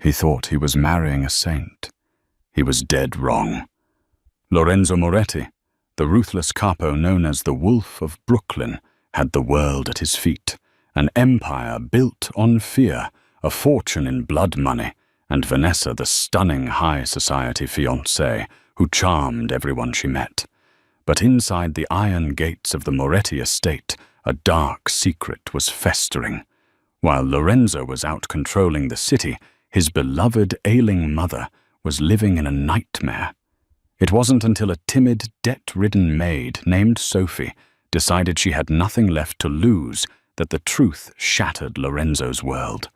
He thought he was marrying a saint. He was dead wrong. Lorenzo Moretti, the ruthless capo known as the Wolf of Brooklyn, had the world at his feet, an empire built on fear, a fortune in blood money, and Vanessa the stunning high society fiancée who charmed everyone she met. But inside the iron gates of the Moretti estate, a dark secret was festering. While Lorenzo was out controlling the city, his beloved ailing mother was living in a nightmare. It wasn't until a timid, debt-ridden maid named Sophie decided she had nothing left to lose that the truth shattered Lorenzo's world.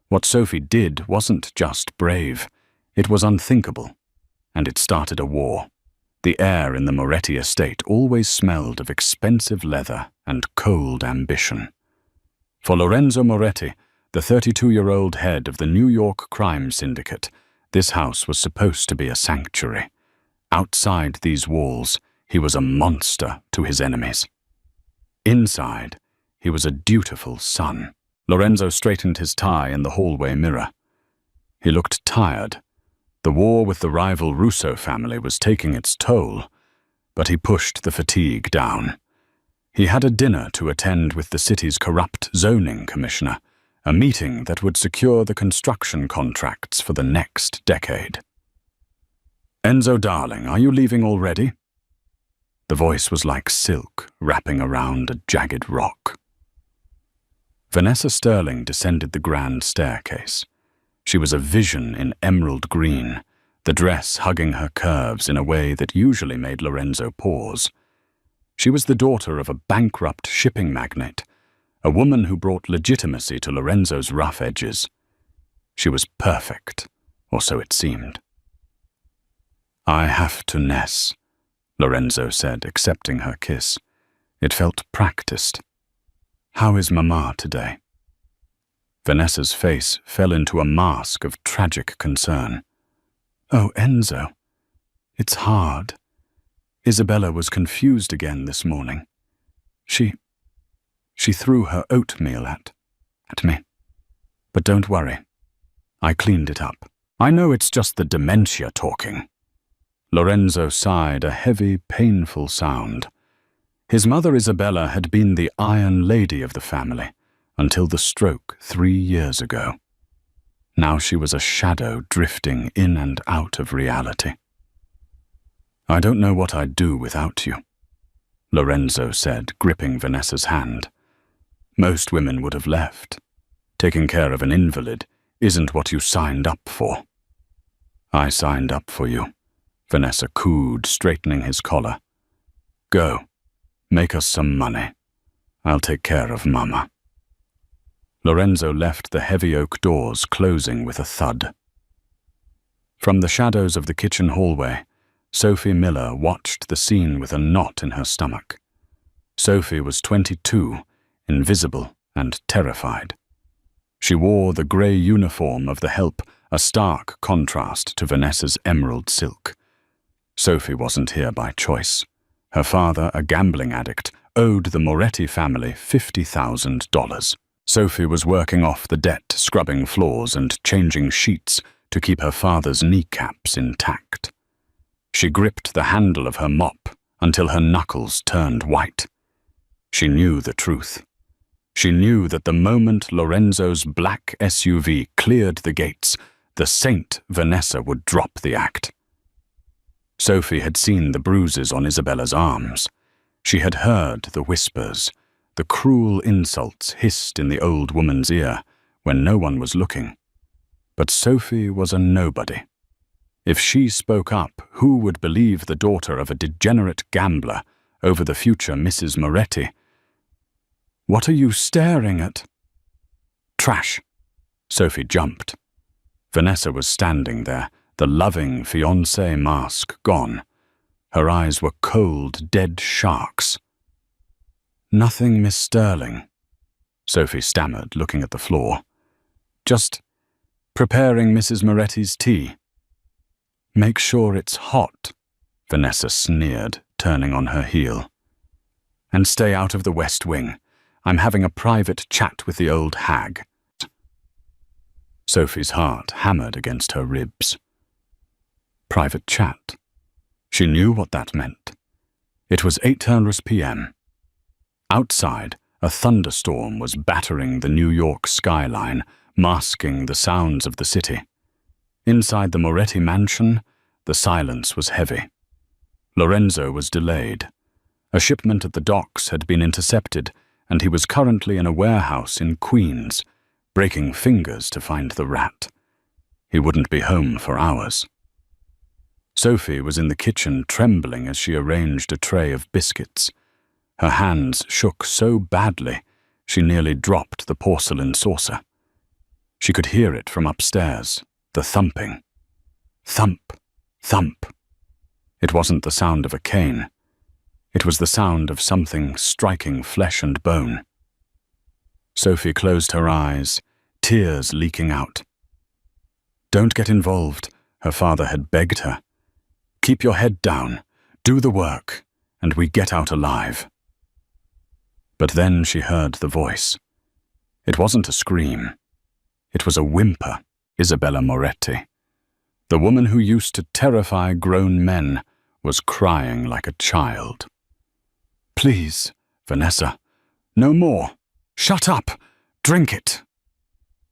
What Sophie did wasn't just brave, it was unthinkable, and it started a war. The air in the Moretti estate always smelled of expensive leather and cold ambition. For Lorenzo Moretti, the 32-year-old head of the New York crime syndicate, this house was supposed to be a sanctuary. Outside these walls, he was a monster to his enemies. Inside, he was a dutiful son. Lorenzo straightened his tie in the hallway mirror. He looked tired. The war with the rival Russo family was taking its toll, but he pushed the fatigue down. He had a dinner to attend with the city's corrupt zoning commissioner, a meeting that would secure the construction contracts for the next decade. "Enzo, darling, are you leaving already?" The voice was like silk wrapping around a jagged rock. Vanessa Sterling descended the grand staircase. She was a vision in emerald green, the dress hugging her curves in a way that usually made Lorenzo pause. She was the daughter of a bankrupt shipping magnate, a woman who brought legitimacy to Lorenzo's rough edges. She was perfect, or so it seemed. "I have to, Ness," Lorenzo said, accepting her kiss. It felt practiced. "How is Mama today?" Vanessa's face fell into a mask of tragic concern. "Oh, Enzo, it's hard. Isabella was confused again this morning. She threw her oatmeal at me. But don't worry. I cleaned it up. I know it's just the dementia talking." Lorenzo sighed, a heavy, painful sound. His mother Isabella had been the iron lady of the family until the stroke 3 years ago. Now she was a shadow drifting in and out of reality. "I don't know what I'd do without you," Lorenzo said, gripping Vanessa's hand. "Most women would have left. Taking care of an invalid isn't what you signed up for." "I signed up for you," Vanessa cooed, straightening his collar. "Go, make us some money. I'll take care of Mama." Lorenzo left the heavy oak doors closing with a thud. From the shadows of the kitchen hallway, Sophie Miller watched the scene with a knot in her stomach. Sophie was 22, invisible and terrified. She wore the grey uniform of the help, a stark contrast to Vanessa's emerald silk. Sophie wasn't here by choice. Her father, a gambling addict, owed the Moretti family $50,000. Sophie was working off the debt, scrubbing floors and changing sheets to keep her father's kneecaps intact. She gripped the handle of her mop until her knuckles turned white. She knew the truth. She knew that the moment Lorenzo's black SUV cleared the gates, the saint Vanessa would drop the act. Sophie had seen the bruises on Isabella's arms. She had heard the whispers, the cruel insults hissed in the old woman's ear when no one was looking. But Sophie was a nobody. If she spoke up, who would believe the daughter of a degenerate gambler over the future Mrs. Moretti? "What are you staring at?" "Trash!" Sophie jumped. Vanessa was standing there, the loving fiancée mask gone. Her eyes were cold, dead sharks. "Nothing, Miss Sterling," Sophie stammered, looking at the floor. "Just preparing Mrs. Moretti's tea." "Make sure it's hot," Vanessa sneered, turning on her heel. "And stay out of the West Wing. I'm having a private chat with the old hag." Sophie's heart hammered against her ribs. Private chat. She knew what that meant. It was 8:00 p.m. Outside, a thunderstorm was battering the New York skyline, masking the sounds of the city. Inside the Moretti mansion, the silence was heavy. Lorenzo was delayed. A shipment at the docks had been intercepted, and he was currently in a warehouse in Queens, breaking fingers to find the rat. He wouldn't be home for hours. Sophie was in the kitchen trembling as she arranged a tray of biscuits. Her hands shook so badly, she nearly dropped the porcelain saucer. She could hear it from upstairs, the thumping. Thump, thump. It wasn't the sound of a cane. It was the sound of something striking flesh and bone. Sophie closed her eyes, tears leaking out. "Don't get involved," her father had begged her. "Keep your head down, do the work, and we get out alive." But then she heard the voice. It wasn't a scream. It was a whimper. Isabella Moretti, the woman who used to terrify grown men, was crying like a child. "Please, Vanessa, no more. Shut up. Drink it."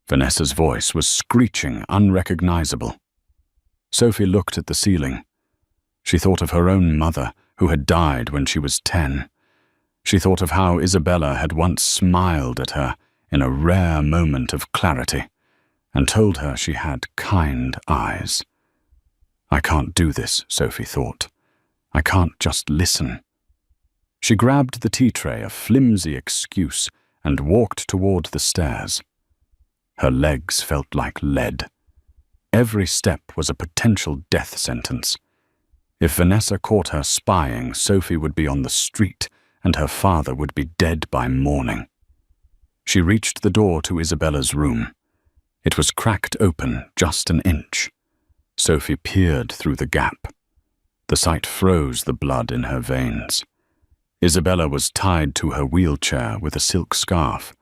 Vanessa's voice was screeching, unrecognizable. Sophie looked at the ceiling. She thought of her own mother, who had died when she was 10. She thought of how Isabella had once smiled at her in a rare moment of clarity, and told her she had kind eyes. "I can't do this," Sophie thought. "I can't just listen." She grabbed the tea tray, a flimsy excuse, and walked toward the stairs. Her legs felt like lead. Every step was a potential death sentence. If Vanessa caught her spying, Sophie would be on the street, and her father would be dead by morning. She reached the door to Isabella's room. It was cracked open just an inch. Sophie peered through the gap. The sight froze the blood in her veins. Isabella was tied to her wheelchair with a silk scarf.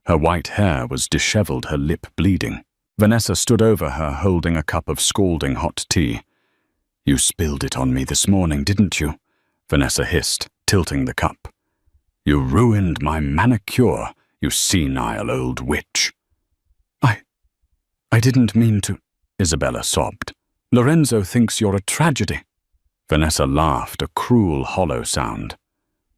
Her white hair was disheveled, her lip bleeding. Vanessa stood over her, holding a cup of scalding hot tea. "You spilled it on me this morning, didn't you?" Vanessa hissed, tilting the cup. "You ruined my manicure, you senile old witch." I didn't mean to," Isabella sobbed. "Lorenzo thinks you're a tragedy." Vanessa laughed, a cruel, hollow sound.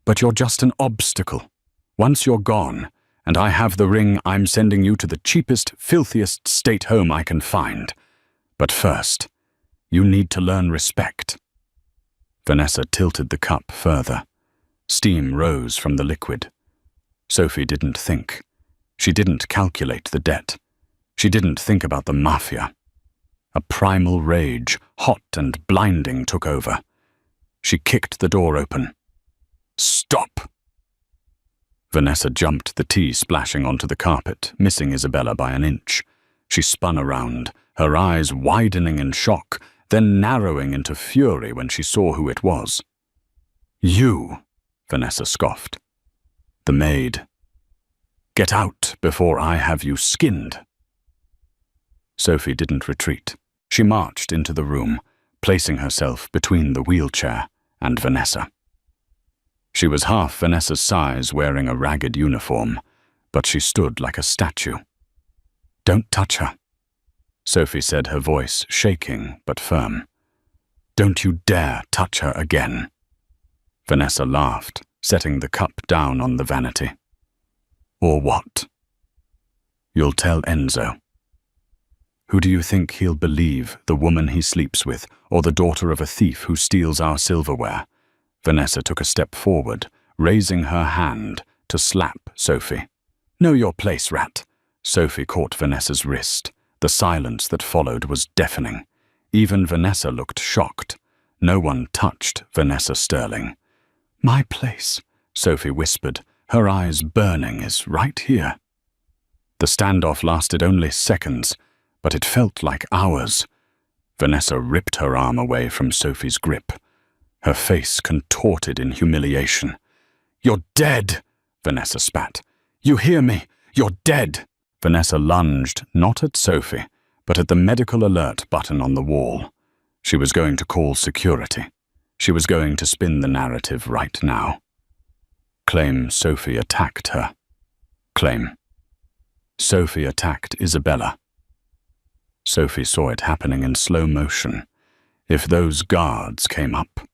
"But you're just an obstacle. Once you're gone, and I have the ring, I'm sending you to the cheapest, filthiest state home I can find. But first, you need to learn respect." Vanessa tilted the cup further. Steam rose from the liquid. Sophie didn't think. She didn't calculate the debt. She didn't think about the Mafia. A primal rage, hot and blinding, took over. She kicked the door open. "Stop!" Vanessa jumped, the tea splashing onto the carpet, missing Isabella by an inch. She spun around, her eyes widening in shock, then narrowing into fury when she saw who it was. "You," Vanessa scoffed. "The maid. Get out before I have you skinned." Sophie didn't retreat. She marched into the room, placing herself between the wheelchair and Vanessa. She was half Vanessa's size, wearing a ragged uniform, but she stood like a statue. "Don't touch her," Sophie said, her voice shaking but firm. "Don't you dare touch her again." Vanessa laughed, setting the cup down on the vanity. "Or what?" "You'll tell Enzo." "Who do you think he'll believe, the woman he sleeps with, or the daughter of a thief who steals our silverware?" Vanessa took a step forward, raising her hand to slap Sophie. "Know your place, rat." Sophie caught Vanessa's wrist. The silence that followed was deafening. Even Vanessa looked shocked. No one touched Vanessa Sterling. "My place," Sophie whispered, her eyes burning, "is right here." The standoff lasted only seconds, but it felt like hours. Vanessa ripped her arm away from Sophie's grip. Her face contorted in humiliation. "You're dead," Vanessa spat. "You hear me? You're dead." Vanessa lunged, not at Sophie, but at the medical alert button on the wall. She was going to call security. She was going to spin the narrative right now. Claim Sophie attacked her. Claim Sophie attacked Isabella. Sophie saw it happening in slow motion. If those guards came up,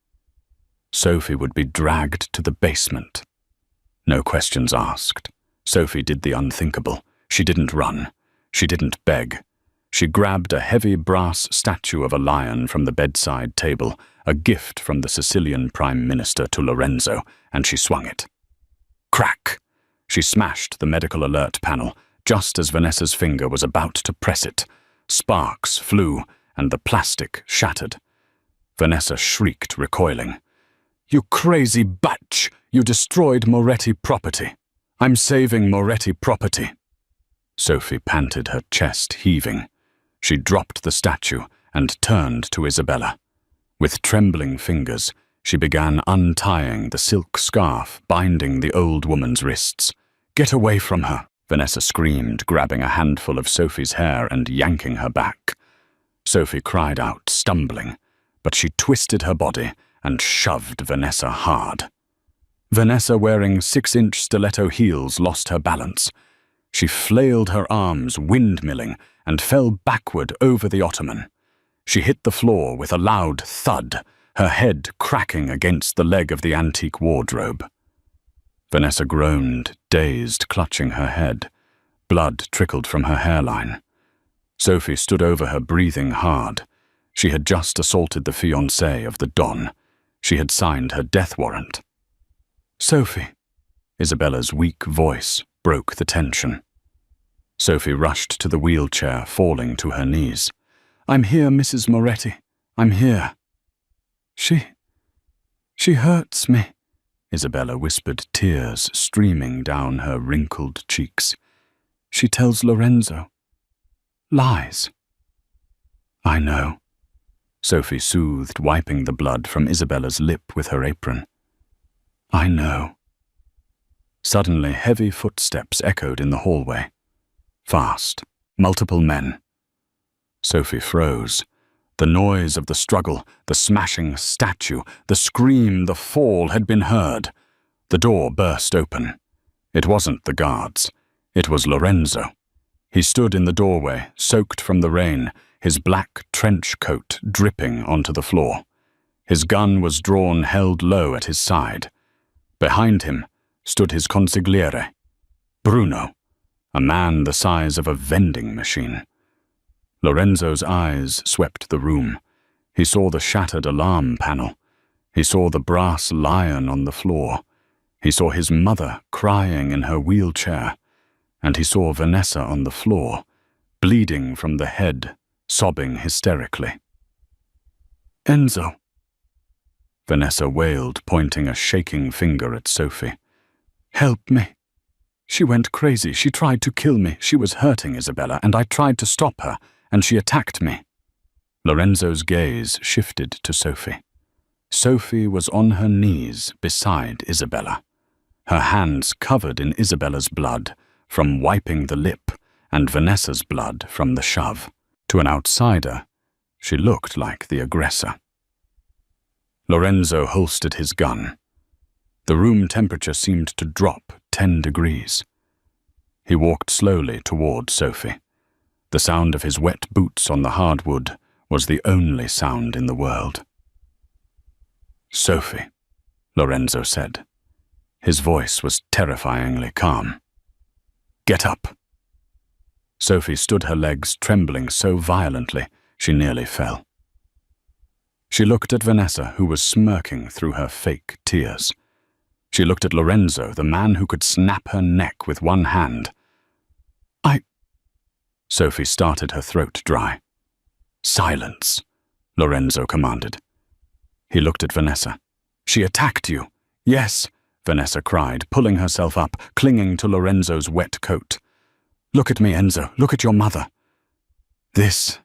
Sophie would be dragged to the basement. No questions asked. Sophie did the unthinkable. She didn't run. She didn't beg. She grabbed a heavy brass statue of a lion from the bedside table, a gift from the Sicilian Prime Minister to Lorenzo, and she swung it. Crack! She smashed the medical alert panel just as Vanessa's finger was about to press it. Sparks flew, and the plastic shattered. Vanessa shrieked, recoiling. "You crazy batch! You destroyed Moretti property. I'm saving Moretti property." Sophie panted, her chest heaving. She dropped the statue and turned to Isabella. With trembling fingers, she began untying the silk scarf binding the old woman's wrists. "Get away from her," Vanessa screamed, grabbing a handful of Sophie's hair and yanking her back. Sophie cried out, stumbling, but she twisted her body and shoved Vanessa hard. Vanessa, wearing 6-inch stiletto heels, lost her balance. She flailed her arms, windmilling, and fell backward over the ottoman. She hit the floor with a loud thud, her head cracking against the leg of the antique wardrobe. Vanessa groaned, dazed, clutching her head. Blood trickled from her hairline. Sophie stood over her, breathing hard. She had just assaulted the fiancé of the Don. She had signed her death warrant. "Sophie," Isabella's weak voice broke the tension. Sophie rushed to the wheelchair, falling to her knees. "I'm here, Mrs. Moretti. I'm here." She hurts me," Isabella whispered, tears streaming down her wrinkled cheeks. "She tells Lorenzo. Lies." "I know," Sophie soothed, wiping the blood from Isabella's lip with her apron. "I know." Suddenly, heavy footsteps echoed in the hallway. Fast, multiple men. Sophie froze. The noise of the struggle, the smashing statue, the scream, the fall had been heard. The door burst open. It wasn't the guards. It was Lorenzo. He stood in the doorway, soaked from the rain, his black trench coat dripping onto the floor. His gun was drawn, held low at his side. Behind him stood his consigliere, Bruno, a man the size of a vending machine. Lorenzo's eyes swept the room. He saw the shattered alarm panel. He saw the brass lion on the floor. He saw his mother crying in her wheelchair. And he saw Vanessa on the floor, bleeding from the head, sobbing hysterically. "Enzo," Vanessa wailed, pointing a shaking finger at Sophie. "Help me. She went crazy. She tried to kill me. She was hurting Isabella, and I tried to stop her, and she attacked me." Lorenzo's gaze shifted to Sophie. Sophie was on her knees beside Isabella, her hands covered in Isabella's blood from wiping the lip and Vanessa's blood from the shove. To an outsider, she looked like the aggressor. Lorenzo holstered his gun. The room temperature seemed to drop 10 degrees. He walked slowly toward Sophie. The sound of his wet boots on the hardwood was the only sound in the world. "Sophie," Lorenzo said. His voice was terrifyingly calm. "Get up." Sophie stood, her legs trembling so violently she nearly fell. She looked at Vanessa, who was smirking through her fake tears. She looked at Lorenzo, the man who could snap her neck with one hand. Sophie started, her throat dry. "Silence," Lorenzo commanded. He looked at Vanessa. "She attacked you." "Yes," Vanessa cried, pulling herself up, clinging to Lorenzo's wet coat. "Look at me, Enzo. Look at your mother." This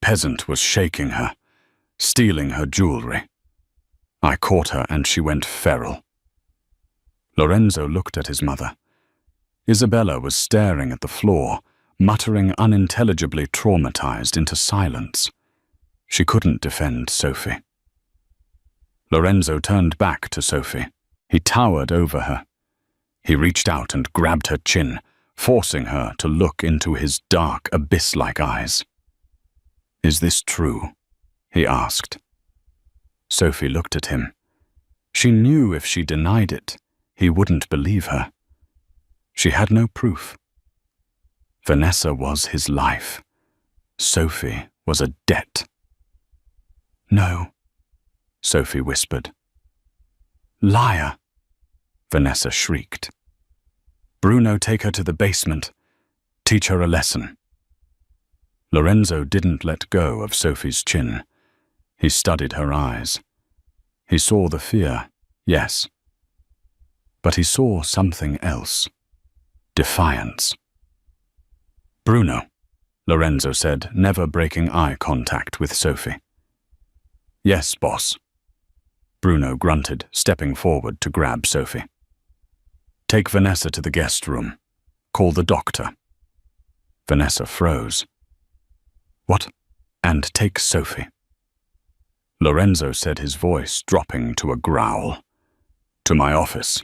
peasant was shaking her, stealing her jewelry. I caught her and she went feral. Lorenzo looked at his mother. Isabella was staring at the floor, muttering unintelligibly, traumatized into silence. She couldn't defend Sophie. Lorenzo turned back to Sophie. He towered over her. He reached out and grabbed her chin, forcing her to look into his dark, abyss-like eyes. "Is this true?" he asked. Sophie looked at him. She knew if she denied it, he wouldn't believe her. She had no proof. Vanessa was his life. Sophie was a debt. "No," Sophie whispered. "Liar!" Vanessa shrieked. "Bruno, take her to the basement. Teach her a lesson." Lorenzo didn't let go of Sophie's chin. He studied her eyes. He saw the fear, yes. But he saw something else. Defiance. "Bruno," Lorenzo said, never breaking eye contact with Sophie. "Yes, boss." Bruno grunted, stepping forward to grab Sophie. "Take Vanessa to the guest room. Call the doctor." Vanessa froze. "What?" "And take Sophie." Lorenzo said, his voice dropping to a growl. "To my office.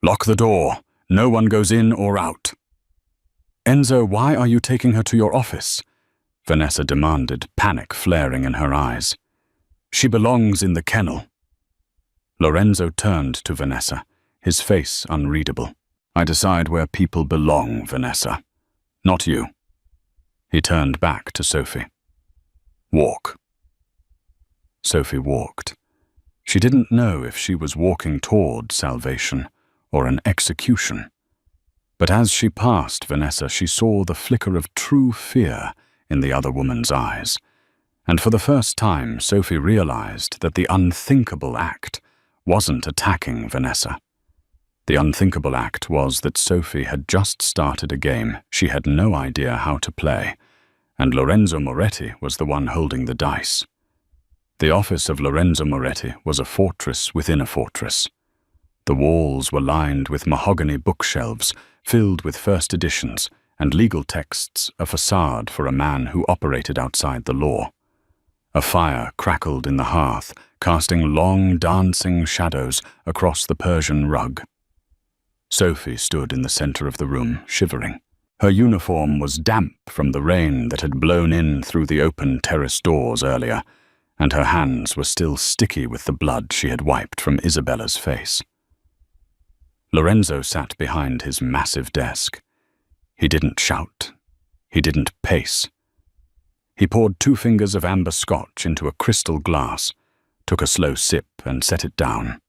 Lock the door. No one goes in or out." "Enzo, why are you taking her to your office?" Vanessa demanded, panic flaring in her eyes. "She belongs in the kennel." Lorenzo turned to Vanessa, his face unreadable. "I decide where people belong, Vanessa. Not you." He turned back to Sophie. "Walk." Sophie walked. She didn't know if she was walking toward salvation or an execution. But as she passed Vanessa, she saw the flicker of true fear in the other woman's eyes. And for the first time, Sophie realized that the unthinkable act wasn't attacking Vanessa. The unthinkable act was that Sophie had just started a game she had no idea how to play, and Lorenzo Moretti was the one holding the dice. The office of Lorenzo Moretti was a fortress within a fortress. The walls were lined with mahogany bookshelves filled with first editions and legal texts, a facade for a man who operated outside the law. A fire crackled in the hearth, casting long, dancing shadows across the Persian rug. Sophie stood in the center of the room, shivering. Her uniform was damp from the rain that had blown in through the open terrace doors earlier, and her hands were still sticky with the blood she had wiped from Isabella's face. Lorenzo sat behind his massive desk. He didn't shout. He didn't pace. He poured 2 fingers of amber scotch into a crystal glass, took a slow sip and set it down.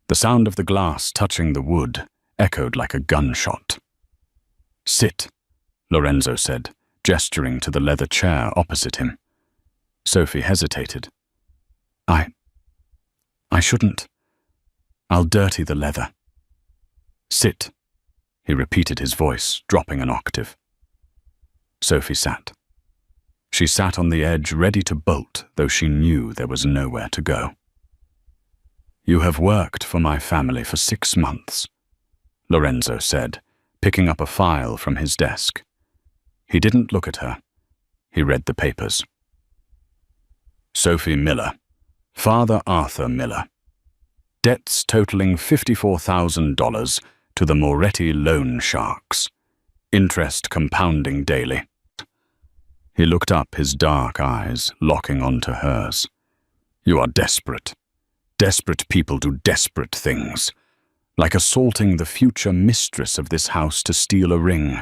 The sound of the glass touching the wood echoed like a gunshot. "Sit," Lorenzo said, gesturing to the leather chair opposite him. Sophie hesitated. I shouldn't. I'll dirty the leather." "Sit," he repeated, his voice dropping an octave. Sophie sat. She sat on the edge, ready to bolt, though she knew there was nowhere to go. "You have worked for my family for 6 months," Lorenzo said, picking up a file from his desk. He didn't look at her. He read the papers. "Sophie Miller, Father Arthur Miller. Debts totaling $54,000 to the Moretti loan sharks. Interest compounding daily." He looked up, his dark eyes locking onto hers. "You are desperate. Desperate people do desperate things, like assaulting the future mistress of this house to steal a ring,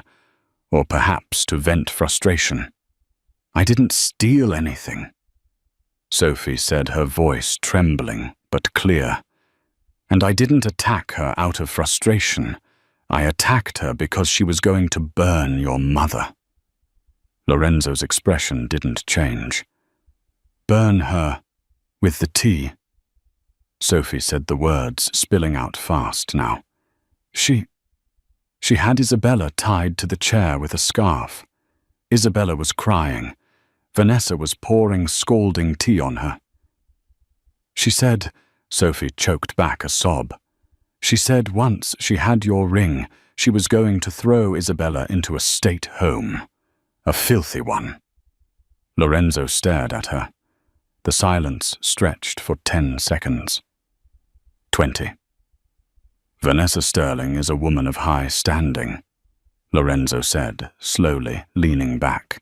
or perhaps to vent frustration." "I didn't steal anything," Sophie said, her voice trembling but clear. "And I didn't attack her out of frustration. I attacked her because she was going to burn your mother." Lorenzo's expression didn't change. "Burn her with the tea." Sophie said the words, spilling out fast now. She had Isabella tied to the chair with a scarf. Isabella was crying. Vanessa was pouring scalding tea on her. "She said," Sophie choked back a sob, "she said once she had your ring, She was going to throw Isabella into a state home. A filthy one. Lorenzo stared at her. The silence stretched for 10 seconds. 20. Vanessa Sterling is a woman of high standing, Lorenzo said, slowly leaning back.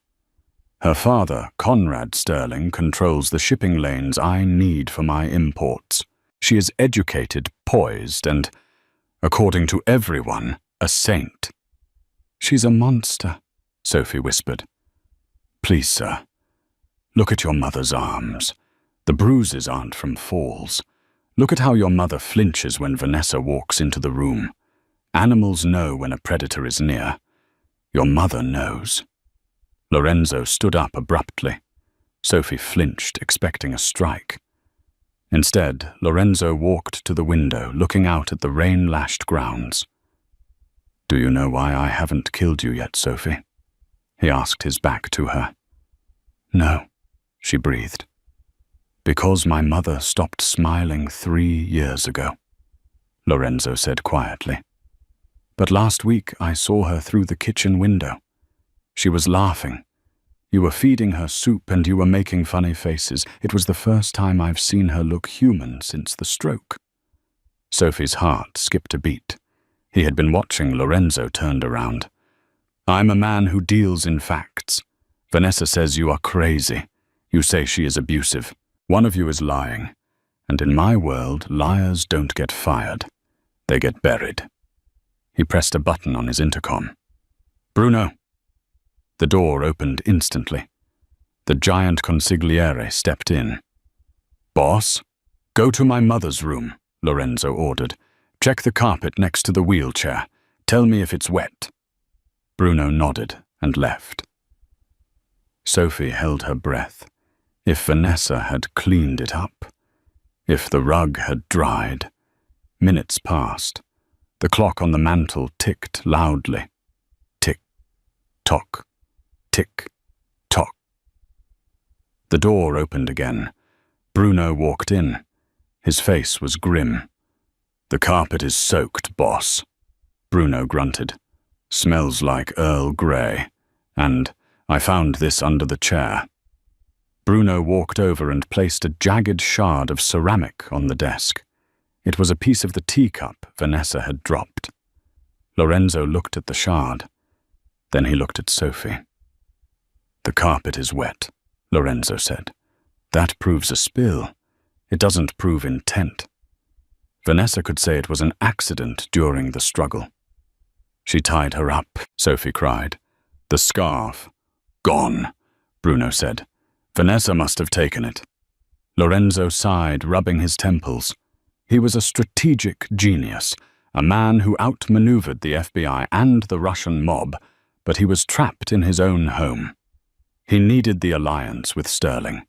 Her father, Conrad Sterling, controls the shipping lanes I need for my imports. She is educated, poised, and, according to everyone, a saint. She's a monster, Sophie whispered. Please, sir, look at your mother's arms. The bruises aren't from falls. Look at how your mother flinches when Vanessa walks into the room. Animals know when a predator is near. Your mother knows. Lorenzo stood up abruptly. Sophie flinched, expecting a strike. Instead, Lorenzo walked to the window, looking out at the rain-lashed grounds. Do you know why I haven't killed you yet, Sophie? He asked, his back to her. No, she breathed. Because my mother stopped smiling 3 years ago, Lorenzo said quietly. But last week I saw her through the kitchen window. She was laughing. You were feeding her soup and you were making funny faces. It was the first time I've seen her look human since the stroke. Sophie's heart skipped a beat. He had been watching Lorenzo turned around. I'm a man who deals in facts. Vanessa says you are crazy. You say she is abusive. One of you is lying. And in my world, liars don't get fired. They get buried. He pressed a button on his intercom. Bruno. The door opened instantly. The giant consigliere stepped in. Boss, go to my mother's room, Lorenzo ordered. Check the carpet next to the wheelchair. Tell me if it's wet. Bruno nodded and left. Sophie held her breath. If Vanessa had cleaned it up. If the rug had dried. Minutes passed. The clock on the mantel ticked loudly. Tick, tock, tick, tock. The door opened again. Bruno walked in. His face was grim. The carpet is soaked, boss, Bruno grunted. Smells like Earl Grey. And I found this under the chair. Bruno walked over and placed a jagged shard of ceramic on the desk. It was a piece of the teacup Vanessa had dropped. Lorenzo looked at the shard. Then he looked at Sophie. The carpet is wet, Lorenzo said. That proves a spill. It doesn't prove intent. Vanessa could say it was an accident during the struggle. She tied her up, Sophie cried. The scarf. Gone, Bruno said. Vanessa must have taken it. Lorenzo sighed, rubbing his temples. He was a strategic genius, a man who outmaneuvered the FBI and the Russian mob, but he was trapped in his own home. He needed the alliance with Sterling.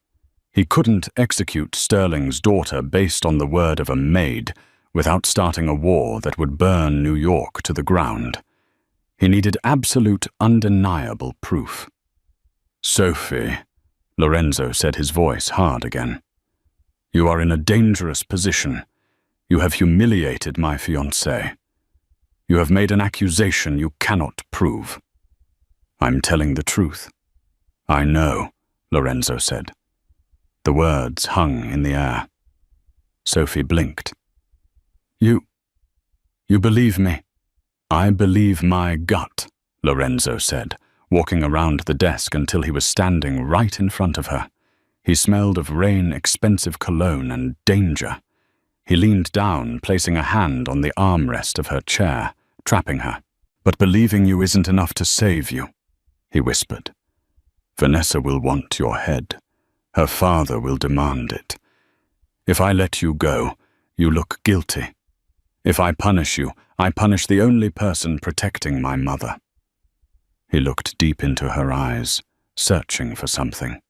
He couldn't execute Sterling's daughter based on the word of a maid without starting a war that would burn New York to the ground. He needed absolute, undeniable proof. Sophie, Lorenzo said, his voice hard again. You are in a dangerous position. You have humiliated my fiancée. You have made an accusation you cannot prove. I'm telling the truth. I know, Lorenzo said. The words hung in the air. Sophie blinked. You believe me? I believe my gut, Lorenzo said, walking around the desk until he was standing right in front of her. He smelled of rain-expensive cologne and danger. He leaned down, placing a hand on the armrest of her chair, trapping her. But believing you isn't enough to save you, he whispered. Vanessa will want your head. Her father will demand it. If I let you go, you look guilty. If I punish you, I punish the only person protecting my mother. He looked deep into her eyes, searching for something.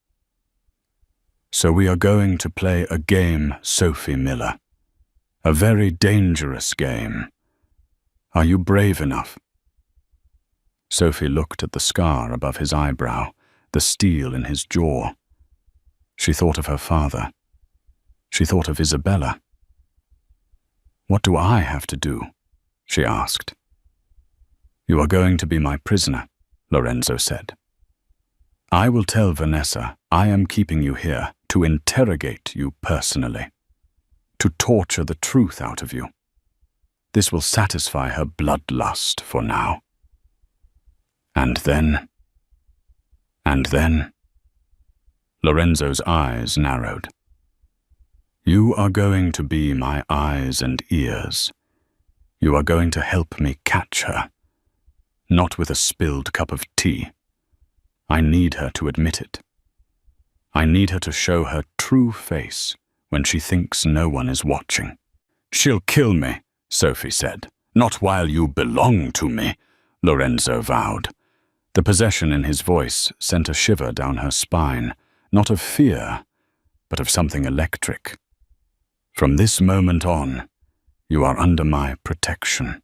So we are going to play a game, Sophie Miller. A very dangerous game. Are you brave enough? Sophie looked at the scar above his eyebrow, the steel in his jaw. She thought of her father. She thought of Isabella. What do I have to do? She asked. "You are going to be my prisoner," Lorenzo said. "I will tell Vanessa I am keeping you here to interrogate you personally, to torture the truth out of you. This will satisfy her bloodlust for now. And then... Lorenzo's eyes narrowed. "You are going to be my eyes and ears. You are going to help me catch her. Not with a spilled cup of tea. I need her to admit it. I need her to show her true face when she thinks no one is watching." "She'll kill me," Sophie said. "Not while you belong to me," Lorenzo vowed. The possession in his voice sent a shiver down her spine, not of fear, but of something electric. "From this moment on, you are under my protection.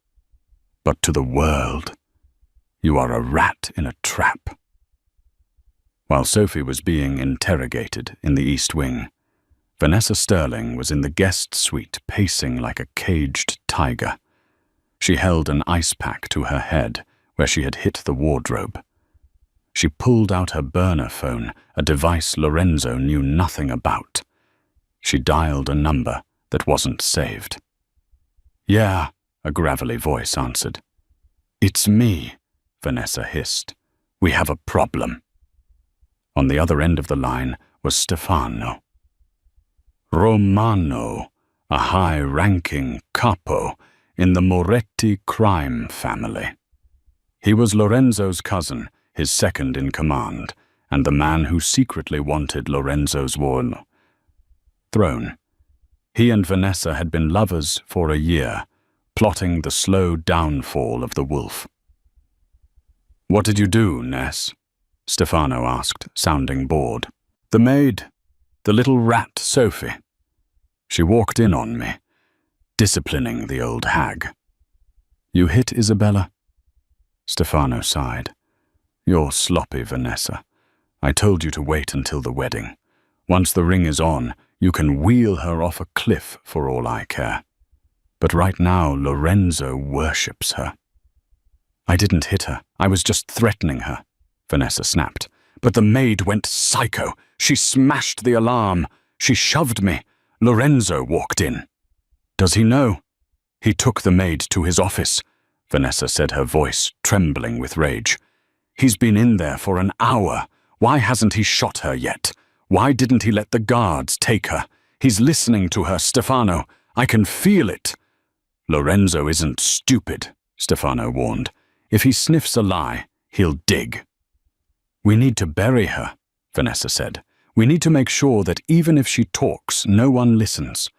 But to the world, you are a rat in a trap." While Sophie was being interrogated in the East Wing, Vanessa Sterling was in the guest suite pacing like a caged tiger. She held an ice pack to her head where she had hit the wardrobe. She pulled out her burner phone, a device Lorenzo knew nothing about. She dialed a number that wasn't saved. "Yeah," a gravelly voice answered. "It's me," Vanessa hissed. "We have a problem." On the other end of the line was Stefano. Romano, a high-ranking capo in the Moretti crime family. He was Lorenzo's cousin, his second in command, and the man who secretly wanted Lorenzo's throne. He and Vanessa had been lovers for a year, plotting the slow downfall of the wolf. "What did you do, Ness?" Stefano asked, sounding bored. "The maid, the little rat Sophie. She walked in on me, disciplining the old hag." "You hit Isabella?" Stefano sighed. "You're sloppy, Vanessa. I told you to wait until the wedding. Once the ring is on, you can wheel her off a cliff for all I care. But right now, Lorenzo worships her." "I didn't hit her. I was just threatening her," Vanessa snapped. "But the maid went psycho. She smashed the alarm. She shoved me. Lorenzo walked in." "Does he know?" "He took the maid to his office," Vanessa said, her voice trembling with rage. "He's been in there for an hour. Why hasn't he shot her yet? Why didn't he let the guards take her? He's listening to her, Stefano. I can feel it." "Lorenzo isn't stupid," Stefano warned. "If he sniffs a lie, he'll dig." "We need to bury her," Vanessa said. "We need to make sure that even if she talks, no one listens.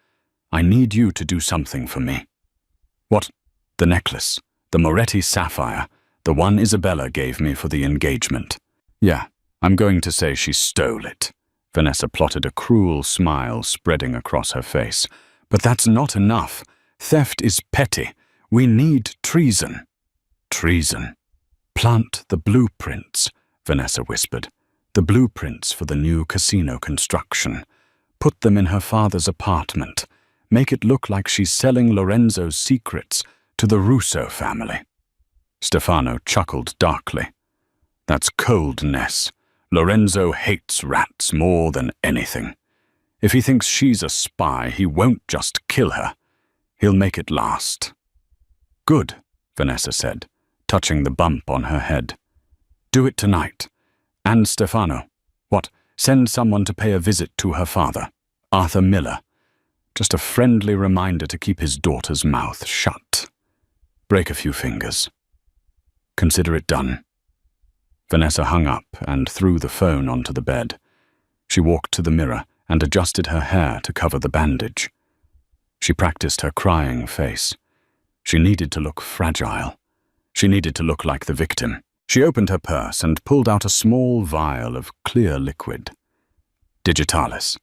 I need you to do something for me." "What?" "The necklace. The Moretti sapphire. The one Isabella gave me for the engagement." "Yeah, I'm going to say she stole it." Vanessa plotted a cruel smile spreading across her face. "But that's not enough. Theft is petty. We need treason." "Treason? Plant the blueprints," Vanessa whispered. "The blueprints for the new casino construction. Put them in her father's apartment. Make it look like she's selling Lorenzo's secrets to the Russo family." Stefano chuckled darkly. "That's coldness. Lorenzo hates rats more than anything. If he thinks she's a spy, he won't just kill her. He'll make it last." "Good," Vanessa said, touching the bump on her head. "Do it tonight. And Stefano. What, send someone to pay a visit to her father, Arthur Miller. Just a friendly reminder to keep his daughter's mouth shut. Break a few fingers. Consider it done." Vanessa hung up and threw the phone onto the bed. She walked to the mirror and adjusted her hair to cover the bandage. She practiced her crying face. She needed to look fragile. She needed to look like the victim. She opened her purse and pulled out a small vial of clear liquid. Digitalis.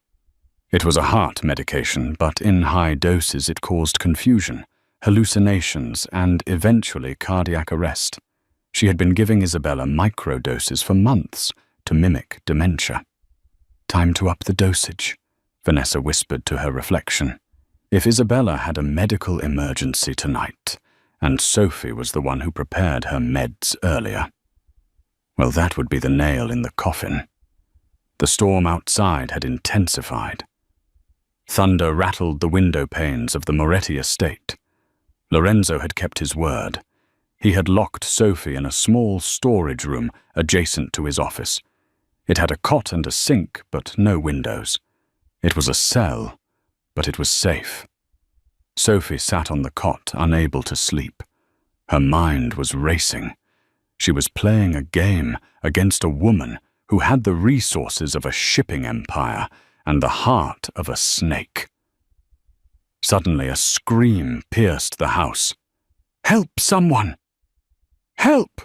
It was a heart medication, but in high doses it caused confusion, hallucinations, and eventually cardiac arrest. She had been giving Isabella microdoses for months to mimic dementia. "Time to up the dosage," Vanessa whispered to her reflection. If Isabella had a medical emergency tonight, and Sophie was the one who prepared her meds earlier. Well, that would be the nail in the coffin. The storm outside had intensified. Thunder rattled the window panes of the Moretti estate. Lorenzo had kept his word. He had locked Sophie in a small storage room adjacent to his office. It had a cot and a sink, but no windows. It was a cell, but it was safe. Sophie sat on the cot, unable to sleep. Her mind was racing. She was playing a game against a woman who had the resources of a shipping empire and the heart of a snake. Suddenly, a scream pierced the house. "Help, someone! Help!"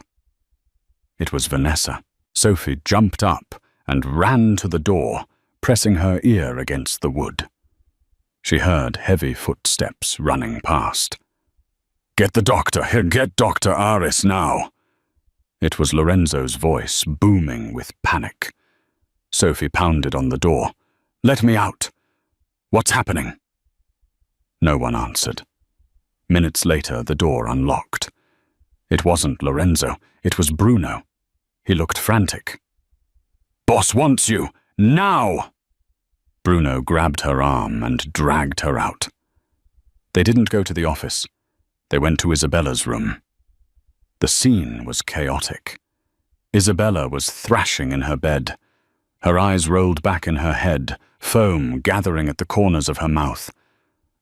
It was Vanessa. Sophie jumped up and ran to the door, pressing her ear against the wood. She heard heavy footsteps running past. "Get the doctor! Get Dr. Aris now!" It was Lorenzo's voice, booming with panic. Sophie pounded on the door. "Let me out! What's happening?" No one answered. Minutes later, the door unlocked. It wasn't Lorenzo, it was Bruno. He looked frantic. "Boss wants you! Now!" Bruno grabbed her arm and dragged her out. They didn't go to the office. They went to Isabella's room. The scene was chaotic. Isabella was thrashing in her bed. Her eyes rolled back in her head, foam gathering at the corners of her mouth.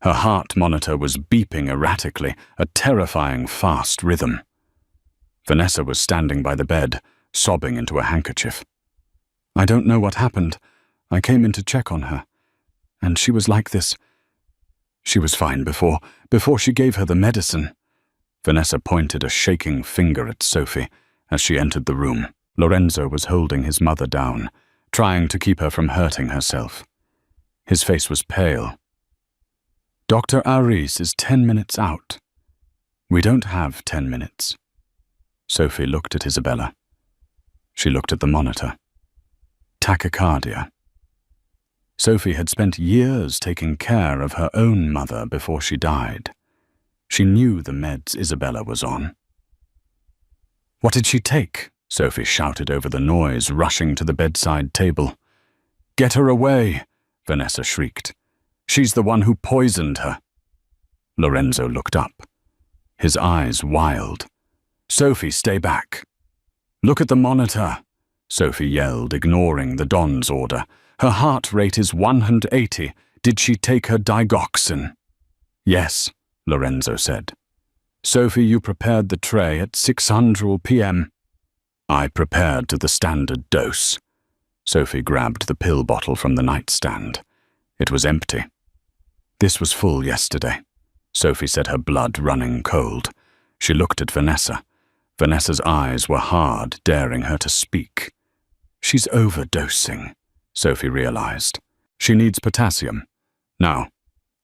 Her heart monitor was beeping erratically, a terrifying fast rhythm. Vanessa was standing by the bed, sobbing into a handkerchief. "I don't know what happened. I came in to check on her. And she was like this. She was fine before she gave her the medicine." Vanessa pointed a shaking finger at Sophie as she entered the room. Lorenzo was holding his mother down, trying to keep her from hurting herself. His face was pale. "Dr. Aris is 10 minutes out." "We don't have 10 minutes." Sophie looked at Isabella. She looked at the monitor. Tachycardia. Sophie had spent years taking care of her own mother before she died. She knew the meds Isabella was on. "What did she take?" Sophie shouted over the noise, rushing to the bedside table. "Get her away!" Vanessa shrieked. "She's the one who poisoned her." Lorenzo looked up, his eyes wild. "Sophie, stay back." "Look at the monitor," Sophie yelled, ignoring the Don's order. "Her heart rate is 180. Did she take her digoxin?" "Yes," Lorenzo said. "Sophie, you prepared the tray at 600 p.m. "I prepared to the standard dose." Sophie grabbed the pill bottle from the nightstand. It was empty. "This was full yesterday." Sophie said, her blood running cold. She looked at Vanessa. Vanessa's eyes were hard, daring her to speak. "She's overdosing," Sophie realized. "She needs potassium. Now,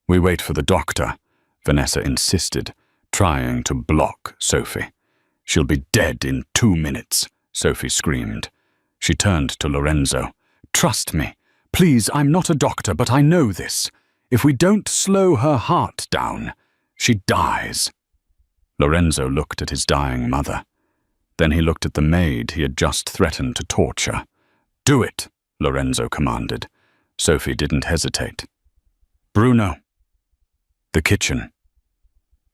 we wait for the doctor," Vanessa insisted, trying to block Sophie. "She'll be dead in 2 minutes," Sophie screamed. She turned to Lorenzo. "Trust me. Please, I'm not a doctor, but I know this. If we don't slow her heart down, she dies." Lorenzo looked at his dying mother. Then he looked at the maid he had just threatened to torture. "Do it," Lorenzo commanded. Sophie didn't hesitate. "Bruno." The kitchen.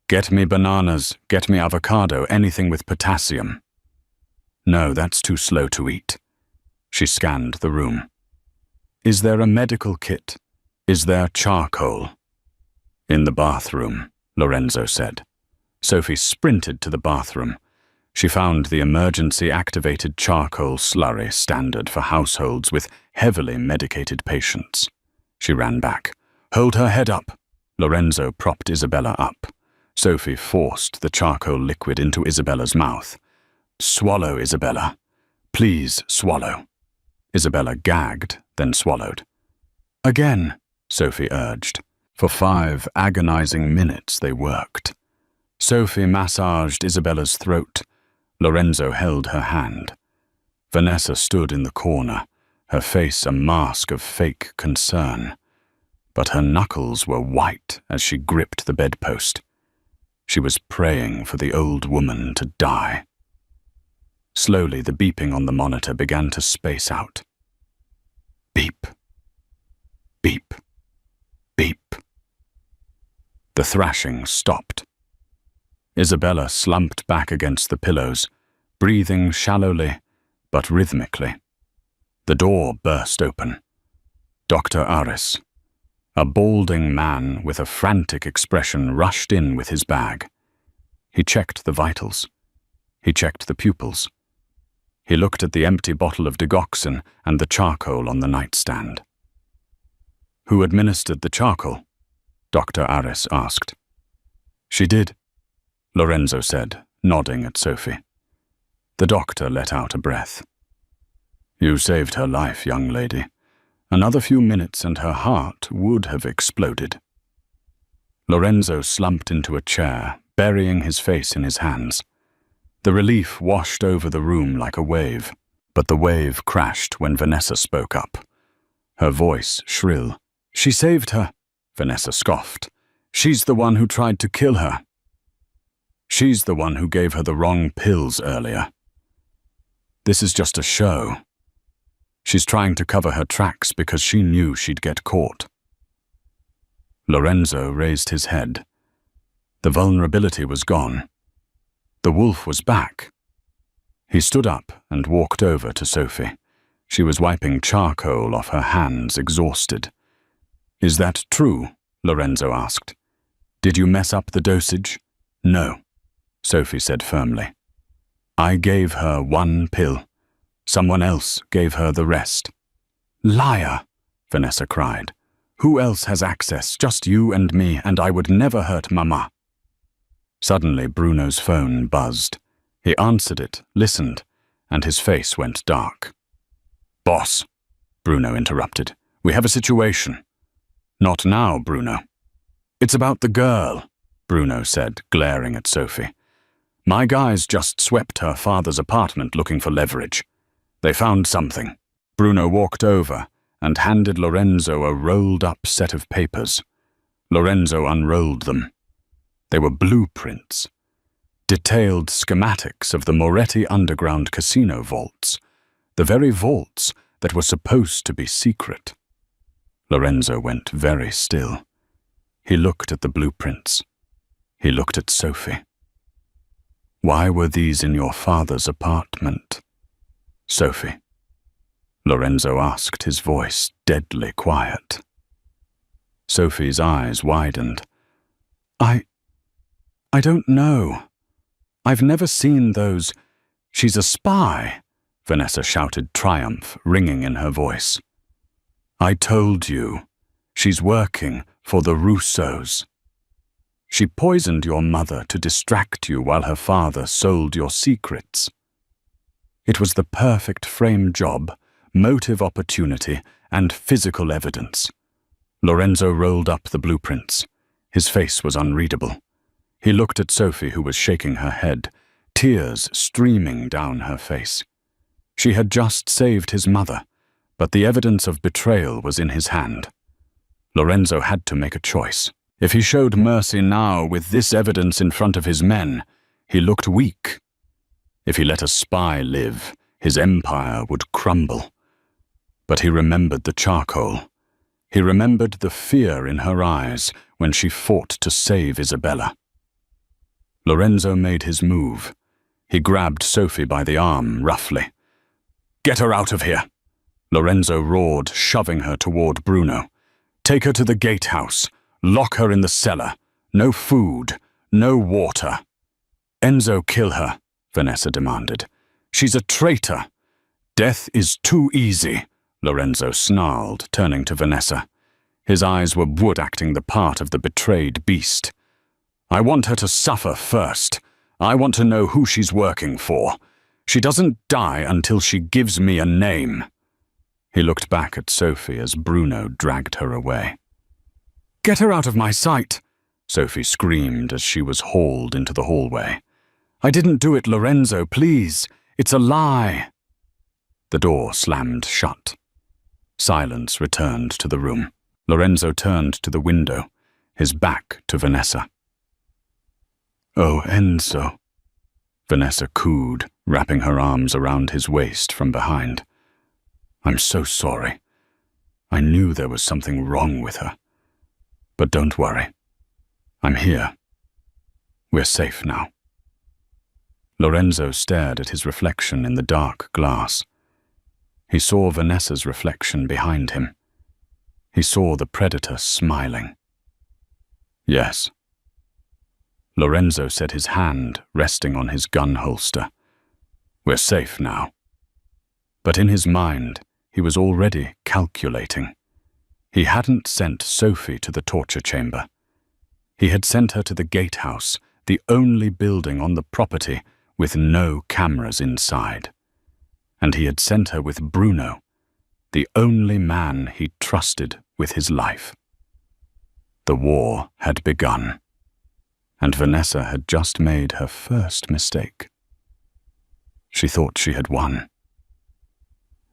"Get me bananas, get me avocado, anything with potassium." "No, that's too slow to eat." She scanned the room. "Is there a medical kit? Is there charcoal?" "In the bathroom," Lorenzo said. Sophie sprinted to the bathroom. She found the emergency-activated charcoal slurry standard for households with heavily medicated patients. She ran back. "Hold her head up." Lorenzo propped Isabella up. Sophie forced the charcoal liquid into Isabella's mouth. "Swallow, Isabella. Please swallow." Isabella gagged, then swallowed. "Again," Sophie urged. For 5 agonizing minutes they worked. Sophie massaged Isabella's throat. Lorenzo held her hand. Vanessa stood in the corner, her face a mask of fake concern. But her knuckles were white as she gripped the bedpost. She was praying for the old woman to die. Slowly, the beeping on the monitor began to space out. Beep. Beep. Beep. The thrashing stopped. Isabella slumped back against the pillows, breathing shallowly but rhythmically. The door burst open. Dr. Aris, a balding man with a frantic expression, rushed in with his bag. He checked the vitals. He checked the pupils. He looked at the empty bottle of digoxin and the charcoal on the nightstand. "Who administered the charcoal?" Dr. Aris asked. "She did," Lorenzo said, nodding at Sophie. The doctor let out a breath. "You saved her life, young lady. Another few minutes and her heart would have exploded." Lorenzo slumped into a chair, burying his face in his hands. The relief washed over the room like a wave, but the wave crashed when Vanessa spoke up. Her voice shrill. "She saved her," Vanessa scoffed. "She's the one who tried to kill her. She's the one who gave her the wrong pills earlier. This is just a show. She's trying to cover her tracks because she knew she'd get caught." Lorenzo raised his head. The vulnerability was gone. The wolf was back. He stood up and walked over to Sophie. She was wiping charcoal off her hands, exhausted. "Is that true?" Lorenzo asked. "Did you mess up the dosage?" "No," Sophie said firmly. "I gave her one pill. Someone else gave her the rest." "Liar!" Vanessa cried. "Who else has access? Just you and me, and I would never hurt Mama." Suddenly, Bruno's phone buzzed. He answered it, listened, and his face went dark. "Boss," Bruno interrupted. "We have a situation." "Not now, Bruno." "It's about the girl," Bruno said, glaring at Sophie. "My guys just swept her father's apartment looking for leverage. They found something." Bruno walked over and handed Lorenzo a rolled-up set of papers. Lorenzo unrolled them. They were blueprints, detailed schematics of the Moretti underground casino vaults, the very vaults that were supposed to be secret. Lorenzo went very still. He looked at the blueprints. He looked at Sophie. "Why were these in your father's apartment, Sophie?" Lorenzo asked, his voice deadly quiet. Sophie's eyes widened. I don't know. I've never seen those. She's a spy," Vanessa shouted triumph, ringing in her voice. "I told you. She's working for the Russos. She poisoned your mother to distract you while her father sold your secrets. It was the perfect frame job, motive opportunity, and physical evidence." Lorenzo rolled up the blueprints. His face was unreadable. He looked at Sophie, who was shaking her head, tears streaming down her face. She had just saved his mother, but the evidence of betrayal was in his hand. Lorenzo had to make a choice. If he showed mercy now with this evidence in front of his men, he looked weak. If he let a spy live, his empire would crumble. But he remembered the charcoal. He remembered the fear in her eyes when she fought to save Isabella. Lorenzo made his move. He grabbed Sophie by the arm, roughly. "Get her out of here!" Lorenzo roared, shoving her toward Bruno. "Take her to the gatehouse. Lock her in the cellar. No food. No water." "Enzo, kill her," Vanessa demanded. "She's a traitor." "Death is too easy," Lorenzo snarled, turning to Vanessa. His eyes were wood acting the part of the betrayed beast. "I want her to suffer first. I want to know who she's working for. She doesn't die until she gives me a name." He looked back at Sophie as Bruno dragged her away. "Get her out of my sight," Sophie screamed as she was hauled into the hallway. "I didn't do it, Lorenzo, please. It's a lie." The door slammed shut. Silence returned to the room. Lorenzo turned to the window, his back to Vanessa. "Oh, Enzo," Vanessa cooed, wrapping her arms around his waist from behind. "I'm so sorry. I knew there was something wrong with her. But don't worry. I'm here. We're safe now." Lorenzo stared at his reflection in the dark glass. He saw Vanessa's reflection behind him. He saw the predator smiling. "Yes." Lorenzo set his hand resting on his gun holster. "We're safe now." But in his mind, he was already calculating. He hadn't sent Sophie to the torture chamber. He had sent her to the gatehouse, the only building on the property with no cameras inside. And he had sent her with Bruno, the only man he trusted with his life. The war had begun, and Vanessa had just made her first mistake. She thought she had won.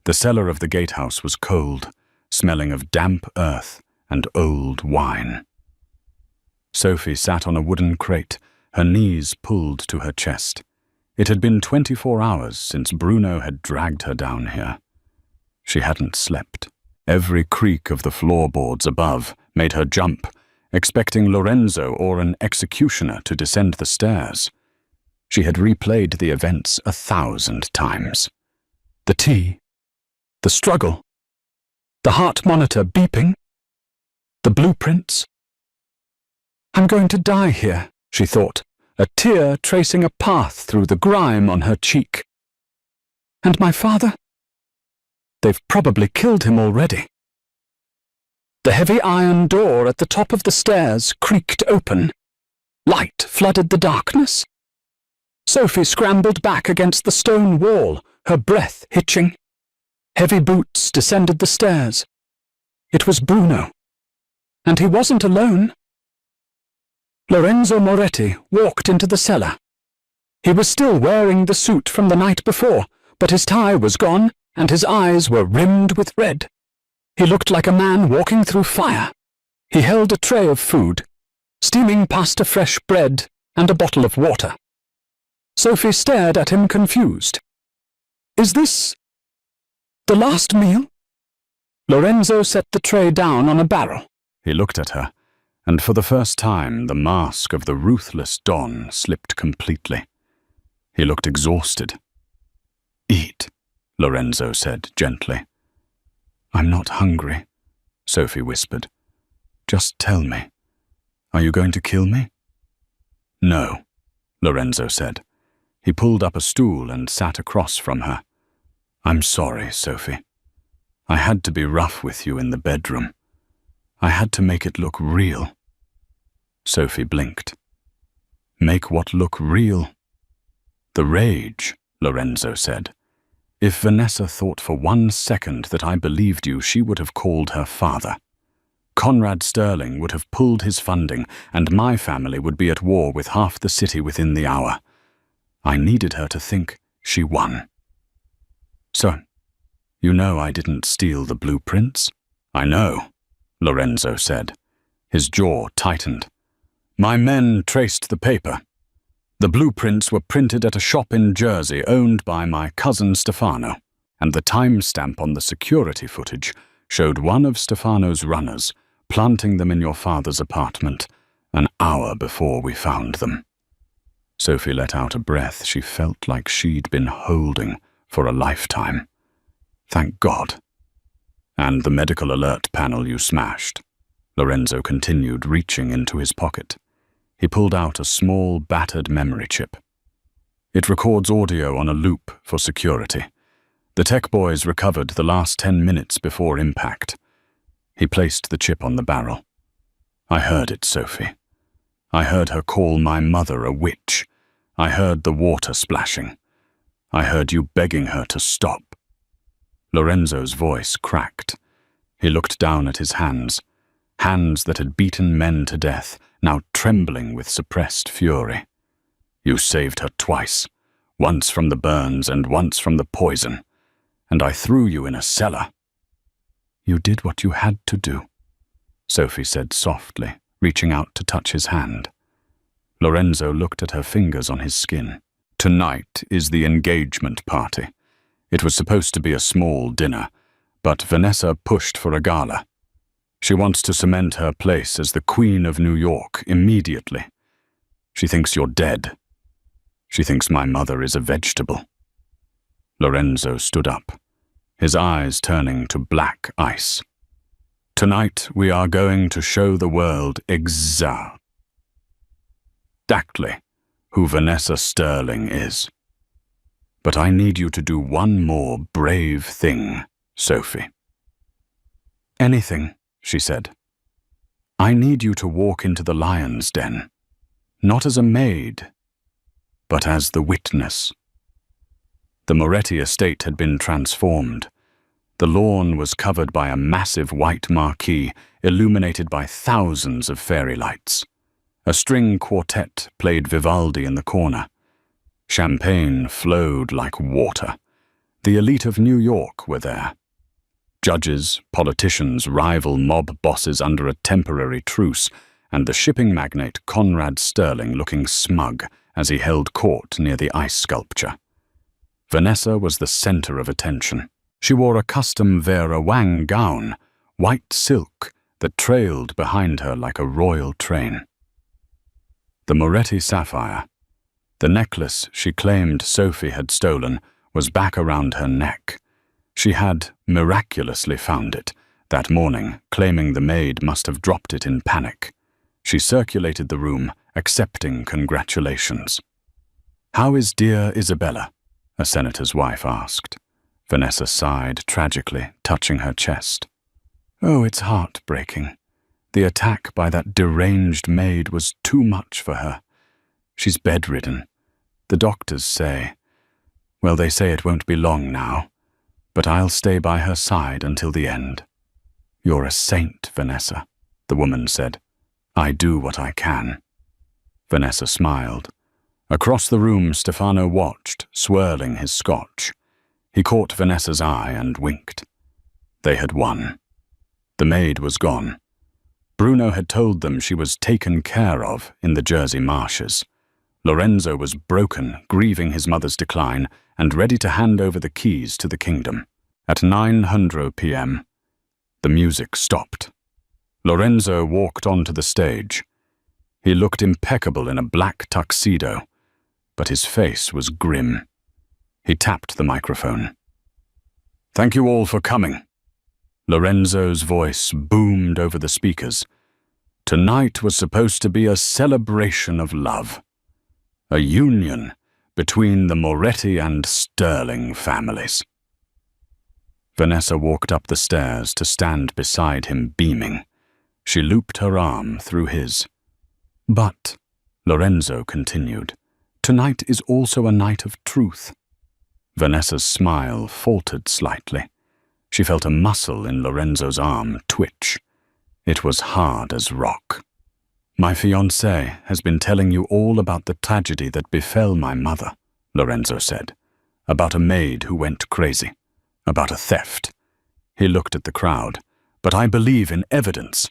The cellar of the gatehouse was cold, smelling of damp earth and old wine. Sophie sat on a wooden crate, her knees pulled to her chest. It had been 24 hours since Bruno had dragged her down here. She hadn't slept. Every creak of the floorboards above made her jump, expecting Lorenzo or an executioner to descend the stairs. She had replayed the events 1,000 times. The tea, the struggle, the heart monitor beeping, the blueprints. "I'm going to die here," she thought, a tear tracing a path through the grime on her cheek. "And my father? They've probably killed him already." The heavy iron door at the top of the stairs creaked open. Light flooded the darkness. Sophie scrambled back against the stone wall, her breath hitching. Heavy boots descended the stairs. It was Bruno. And he wasn't alone. Lorenzo Moretti walked into the cellar. He was still wearing the suit from the night before, but his tie was gone and his eyes were rimmed with red. He looked like a man walking through fire. He held a tray of food, steaming pasta fresh bread and a bottle of water. Sophie stared at him confused. "Is this the last meal?" Lorenzo set the tray down on a barrel. He looked at her, and for the first time the mask of the ruthless Don slipped completely. He looked exhausted. "Eat," Lorenzo said gently. "I'm not hungry," Sophie whispered. "Just tell me. Are you going to kill me?" "No," Lorenzo said. He pulled up a stool and sat across from her. "I'm sorry, Sophie. I had to be rough with you in the bedroom. I had to make it look real." Sophie blinked. "Make what look real?" "The rage," Lorenzo said. "If Vanessa thought for 1 second that I believed you, she would have called her father. Conrad Sterling would have pulled his funding, and my family would be at war with half the city within the hour. I needed her to think she won." "So, you know I didn't steal the blueprints?" "I know," Lorenzo said. His jaw tightened. "My men traced the paper. The blueprints were printed at a shop in Jersey owned by my cousin Stefano, and the timestamp on the security footage showed one of Stefano's runners planting them in your father's apartment an hour before we found them." Sophie let out a breath she felt like she'd been holding for a lifetime. "Thank God." "And the medical alert panel you smashed," Lorenzo continued, reaching into his pocket. He pulled out a small, battered memory chip. "It records audio on a loop for security. The tech boys recovered the last 10 minutes before impact." He placed the chip on the barrel. "I heard it, Sophie. I heard her call my mother a witch. I heard the water splashing. I heard you begging her to stop." Lorenzo's voice cracked. He looked down at his hands that had beaten men to death, now trembling with suppressed fury. "You saved her twice, once from the burns and once from the poison, and I threw you in a cellar." "You did what you had to do," Sophie said softly, reaching out to touch his hand. Lorenzo looked at her fingers on his skin. Tonight is the engagement party. It was supposed to be a small dinner, but Vanessa pushed for a gala. She wants to cement her place as the Queen of New York immediately. She thinks you're dead. She thinks my mother is a vegetable. Lorenzo stood up, his eyes turning to black ice. Tonight we are going to show the world exactly who Vanessa Sterling is. But I need you to do one more brave thing, Sophie. Anything, she said. I need you to walk into the lion's den, not as a maid, but as the witness. The Moretti estate had been transformed. The lawn was covered by a massive white marquee illuminated by thousands of fairy lights. A string quartet played Vivaldi in the corner. Champagne flowed like water. The elite of New York were there. Judges, politicians, rival mob bosses under a temporary truce, and the shipping magnate Conrad Sterling looking smug as he held court near the ice sculpture. Vanessa was the center of attention. She wore a custom Vera Wang gown, white silk, that trailed behind her like a royal train. The Moretti sapphire, the necklace she claimed Sophie had stolen, was back around her neck. She had miraculously found it that morning, claiming the maid must have dropped it in panic. She circulated the room, accepting congratulations. "How is dear Isabella?" a senator's wife asked. Vanessa sighed tragically, touching her chest. "Oh, it's heartbreaking. The attack by that deranged maid was too much for her. She's bedridden. The doctors say, well, they say it won't be long now, but I'll stay by her side until the end." "You're a saint, Vanessa," the woman said. "I do what I can." Vanessa smiled. Across the room, Stefano watched, swirling his scotch. He caught Vanessa's eye and winked. They had won. The maid was gone. Bruno had told them she was taken care of in the Jersey marshes. Lorenzo was broken, grieving his mother's decline, and ready to hand over the keys to the kingdom. At 9:00 p.m., the music stopped. Lorenzo walked onto the stage. He looked impeccable in a black tuxedo, but his face was grim. He tapped the microphone. "Thank you all for coming." Lorenzo's voice boomed over the speakers. Tonight was supposed to be a celebration of love, a union between the Moretti and Sterling families. Vanessa walked up the stairs to stand beside him, beaming. She looped her arm through his. "But," Lorenzo continued, "tonight is also a night of truth." Vanessa's smile faltered slightly. She felt a muscle in Lorenzo's arm twitch. It was hard as rock. "My fiancé has been telling you all about the tragedy that befell my mother," Lorenzo said. "About a maid who went crazy. About a theft." He looked at the crowd. "But I believe in evidence,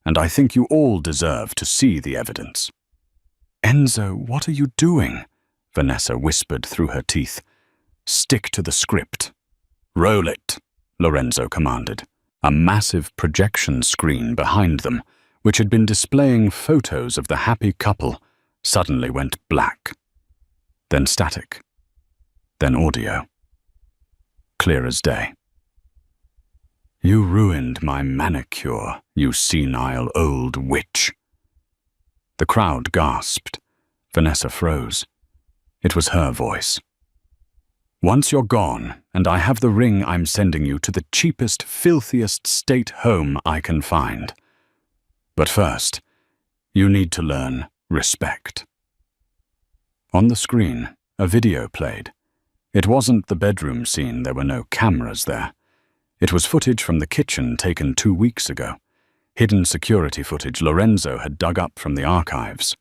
and I think you all deserve to see the evidence." "Enzo, what are you doing?" Vanessa whispered through her teeth. "Stick to the script." "Roll it," Lorenzo commanded. A massive projection screen behind them, which had been displaying photos of the happy couple, suddenly went black. Then static. Then audio. Clear as day. "You ruined my manicure, you senile old witch." The crowd gasped. Vanessa froze. It was her voice. "Once you're gone, and I have the ring I'm sending you to the cheapest, filthiest state home I can find. But first, you need to learn respect." On the screen, a video played. It wasn't the bedroom scene, there were no cameras there. It was footage from the kitchen taken 2 weeks ago. Hidden security footage Lorenzo had dug up from the archives.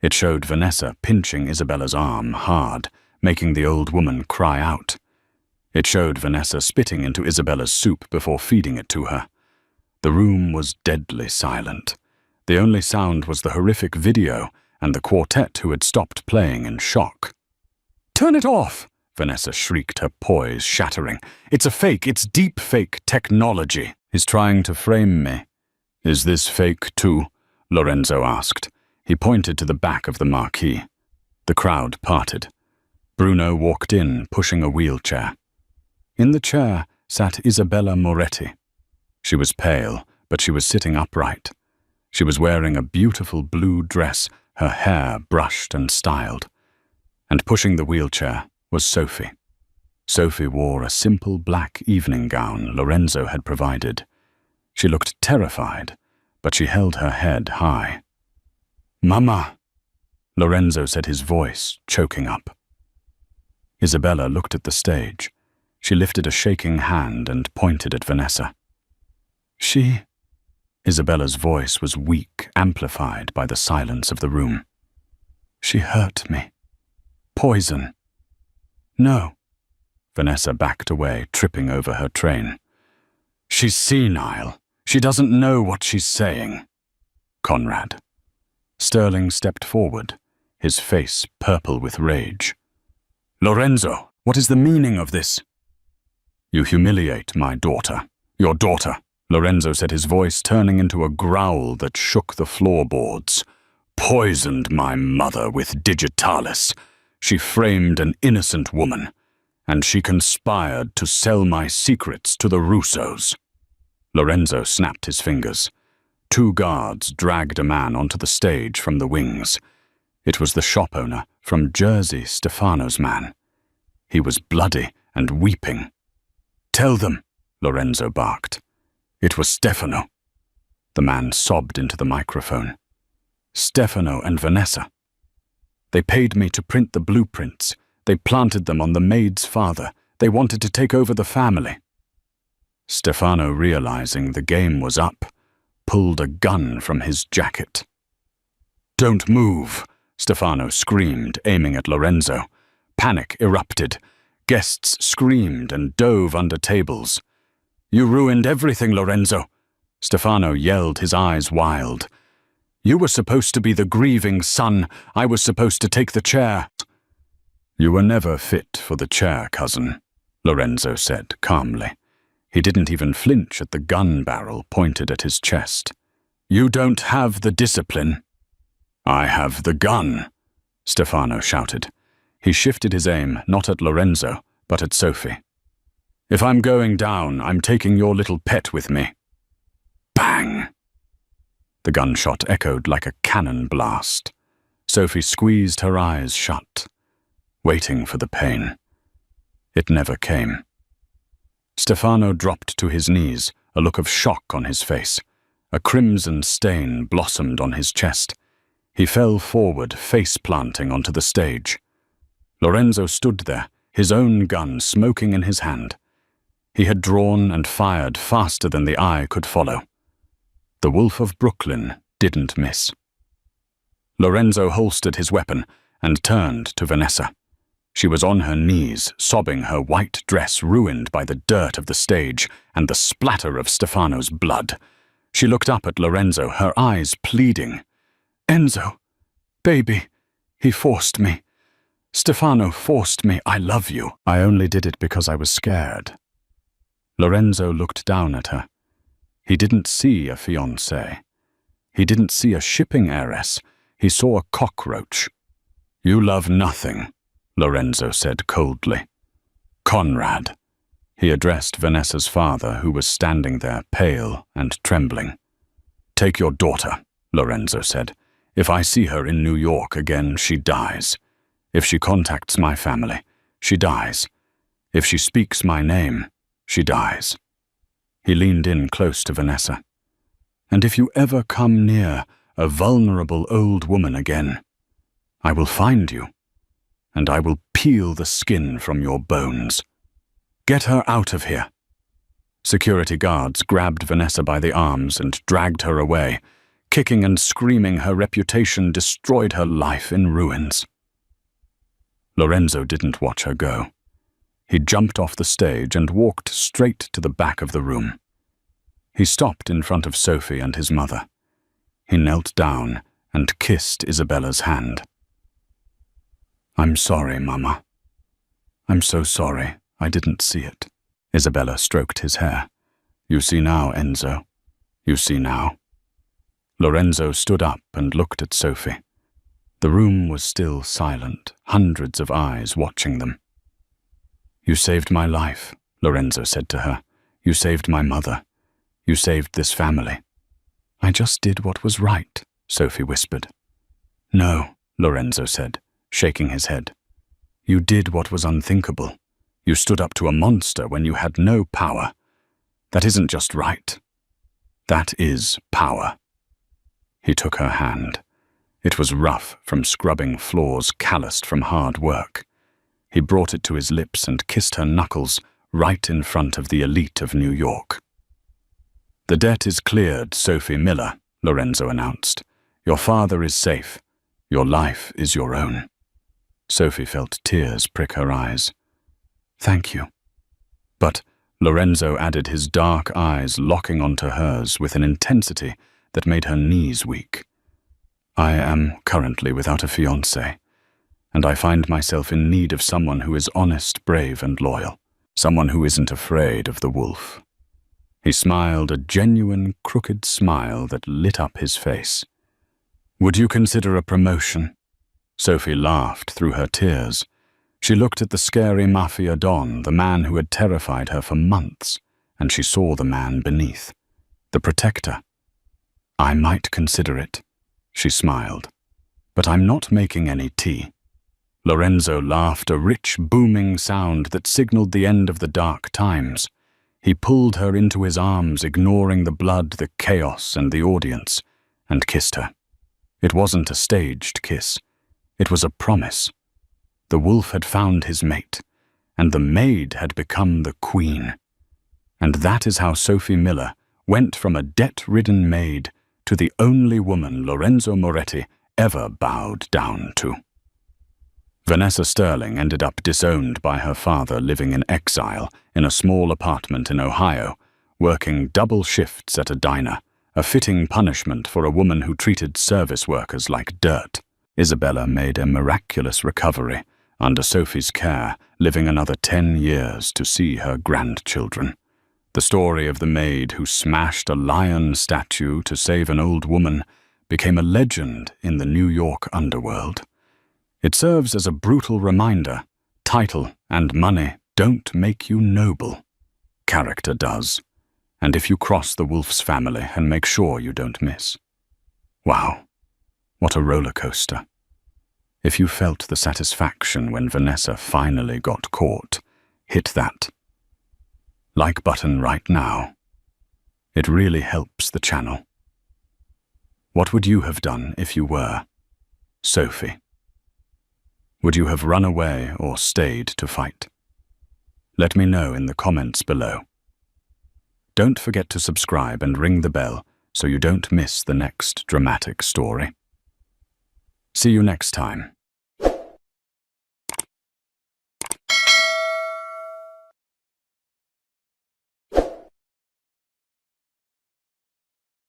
It showed Vanessa pinching Isabella's arm hard, making the old woman cry out. It showed Vanessa spitting into Isabella's soup before feeding it to her. The room was deadly silent. The only sound was the horrific video and the quartet who had stopped playing in shock. "Turn it off!" Vanessa shrieked, her poise shattering. "It's a fake, it's deep fake technology." "He's trying to frame me." "Is this fake too?" Lorenzo asked. He pointed to the back of the marquee. The crowd parted. Bruno walked in, pushing a wheelchair. In the chair sat Isabella Moretti. She was pale, but she was sitting upright. She was wearing a beautiful blue dress, her hair brushed and styled. And pushing the wheelchair was Sophie. Sophie wore a simple black evening gown Lorenzo had provided. She looked terrified, but she held her head high. "Mama," Lorenzo said, his voice choking up. Isabella looked at the stage. She lifted a shaking hand and pointed at Vanessa. Isabella's voice was weak, amplified by the silence of the room. "She hurt me. Poison." "No." Vanessa backed away, tripping over her train. "She's senile. She doesn't know what she's saying." Conrad. Sterling stepped forward, his face purple with rage. "Lorenzo, what is the meaning of this?" "You humiliate my daughter. Your daughter," Lorenzo said, his voice turning into a growl that shook the floorboards. "Poisoned my mother with digitalis. She framed an innocent woman, and she conspired to sell my secrets to the Russos." Lorenzo snapped his fingers. 2 guards dragged a man onto the stage from the wings. It was the shop owner from Jersey, Stefano's man. He was bloody and weeping. "Tell them," Lorenzo barked. "It was Stefano." The man sobbed into the microphone. "Stefano and Vanessa. They paid me to print the blueprints. They planted them on the maid's father. They wanted to take over the family." Stefano, realizing the game was up, pulled a gun from his jacket. "Don't move," Stefano screamed, aiming at Lorenzo. Panic erupted. Guests screamed and dove under tables. "You ruined everything, Lorenzo," Stefano yelled, his eyes wild. "You were supposed to be the grieving son. I was supposed to take the chair." "You were never fit for the chair, cousin," Lorenzo said calmly. He didn't even flinch at the gun barrel pointed at his chest. "You don't have the discipline." "I have the gun," Stefano shouted. He shifted his aim not at Lorenzo, but at Sophie. "If I'm going down, I'm taking your little pet with me." Bang! The gunshot echoed like a cannon blast. Sophie squeezed her eyes shut, waiting for the pain. It never came. Stefano dropped to his knees, a look of shock on his face. A crimson stain blossomed on his chest. He fell forward, face-planting onto the stage. Lorenzo stood there, his own gun smoking in his hand. He had drawn and fired faster than the eye could follow. The Wolf of Brooklyn didn't miss. Lorenzo holstered his weapon and turned to Vanessa. She was on her knees, sobbing, her white dress ruined by the dirt of the stage and the splatter of Stefano's blood. She looked up at Lorenzo, her eyes pleading. "Enzo, baby, he forced me. Stefano forced me. I love you. I only did it because I was scared." Lorenzo looked down at her. He didn't see a fiancée. He didn't see a shipping heiress. He saw a cockroach. "You love nothing," Lorenzo said coldly. "Conrad," he addressed Vanessa's father, who was standing there pale and trembling. "Take your daughter," Lorenzo said. "If I see her in New York again, she dies. If she contacts my family, she dies. If she speaks my name, she dies." He leaned in close to Vanessa. "And if you ever come near a vulnerable old woman again, I will find you, and I will peel the skin from your bones. Get her out of here." Security guards grabbed Vanessa by the arms and dragged her away. Kicking and screaming, her reputation destroyed her life in ruins. Lorenzo didn't watch her go. He jumped off the stage and walked straight to the back of the room. He stopped in front of Sophie and his mother. He knelt down and kissed Isabella's hand. "I'm sorry, Mama. I'm so sorry. I didn't see it." Isabella stroked his hair. "You see now, Enzo. You see now." Lorenzo stood up and looked at Sophie. The room was still silent, hundreds of eyes watching them. "You saved my life," Lorenzo said to her. "You saved my mother. You saved this family." "I just did what was right," Sophie whispered. "No," Lorenzo said, shaking his head. "You did what was unthinkable. You stood up to a monster when you had no power. That isn't just right. That is power." He took her hand. It was rough from scrubbing floors, calloused from hard work. He brought it to his lips and kissed her knuckles right in front of the elite of New York. "The debt is cleared, Sophie Miller," Lorenzo announced. "Your father is safe. Your life is your own." Sophie felt tears prick her eyes. "Thank you." But Lorenzo added, his dark eyes locking onto hers with an intensity that made her knees weak. "I am currently without a fiancé, and I find myself in need of someone who is honest, brave, and loyal. Someone who isn't afraid of the wolf." He smiled a genuine, crooked smile that lit up his face. "Would you consider a promotion?" Sophie laughed through her tears. She looked at the scary Mafia Don, the man who had terrified her for months, and she saw the man beneath. The protector. "I might consider it," she smiled. "But I'm not making any tea." Lorenzo laughed, a rich, booming sound that signaled the end of the dark times. He pulled her into his arms, ignoring the blood, the chaos, and the audience, and kissed her. It wasn't a staged kiss. It was a promise. The wolf had found his mate, and the maid had become the queen. And that is how Sophie Miller went from a debt-ridden maid to the only woman Lorenzo Moretti ever bowed down to. Vanessa Sterling ended up disowned by her father, living in exile in a small apartment in Ohio, working double shifts at a diner, a fitting punishment for a woman who treated service workers like dirt. Isabella made a miraculous recovery under Sophie's care, living another 10 years to see her grandchildren. The story of the maid who smashed a lion statue to save an old woman became a legend in the New York underworld. It serves as a brutal reminder: title and money don't make you noble. Character does. And if you cross the wolf's family, and make sure you don't miss. Wow, what a roller coaster. If you felt the satisfaction when Vanessa finally got caught, hit that like button right now. It really helps the channel. What would you have done if you were Sophie? Would you have run away or stayed to fight? Let me know in the comments below. Don't forget to subscribe and ring the bell so you don't miss the next dramatic story. See you next time.